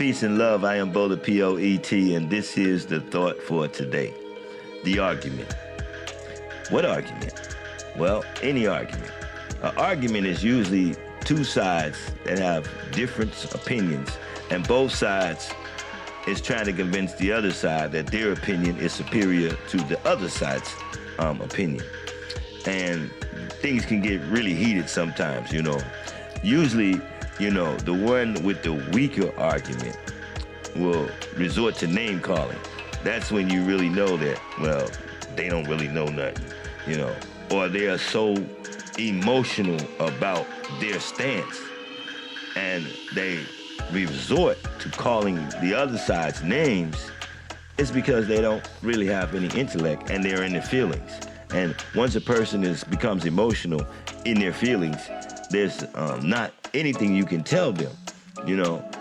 Peace and love. I am Bo the P-O-E-T, and this is the thought for today. The argument. What argument? Well, any argument. An argument is usually two sides that have different opinions, and both sides is trying to convince the other side that their opinion is superior to the other side's opinion. And things can get really heated sometimes, Usually, the one with the weaker argument will resort to name calling. That's when you really know that, well, they don't really know nothing, or they are so emotional about their stance and they resort to calling the other side's names. It's because they don't really have any intellect and they're in their feelings. And once a person becomes emotional in their feelings, there's not anything you can tell them.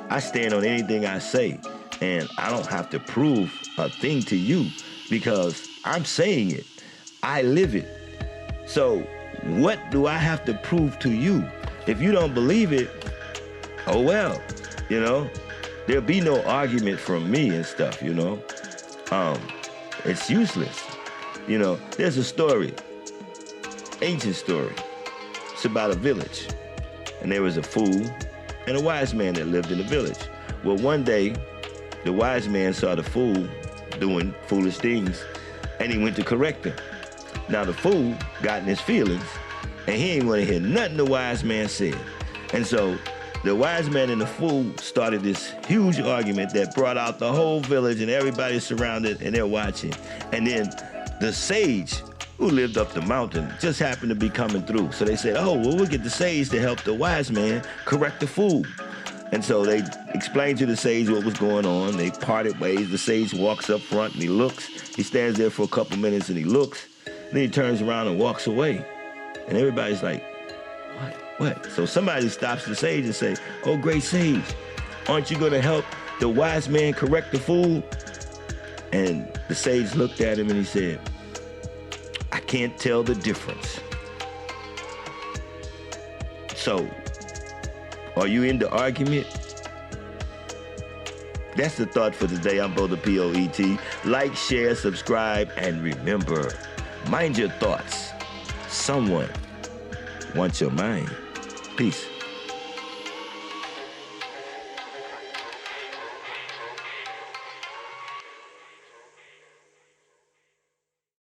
I stand on anything I say, and I don't have to prove a thing to you because I'm saying it. I live it. So what do I have to prove to you? If you don't believe it, oh well, there'll be no argument from me and stuff, It's useless. There's a story, ancient story. It's about a village, and there was a fool and a wise man that lived in the village. Well, one day, the wise man saw the fool doing foolish things, and he went to correct him. Now, the fool got in his feelings, and he didn't want to hear nothing the wise man said. And so the wise man and the fool started this huge argument that brought out the whole village, and everybody's surrounded, and they're watching. And then the sage who lived up the mountain just happened to be coming through. So they said, oh, well, we'll get the sage to help the wise man correct the fool. And so they explained to the sage what was going on. They parted ways. The sage walks up front and he looks. He stands there for a couple minutes and he looks. Then he turns around and walks away. And everybody's like, what? So somebody stops the sage and say, oh, great sage, aren't you going to help the wise man correct the fool? And the sage looked at him and he said, I can't tell the difference. So, are you in the argument? That's the thought for today. I'm Bo the P-O-E-T. Like, share, subscribe, and remember, mind your thoughts. Someone wants your mind. Peace.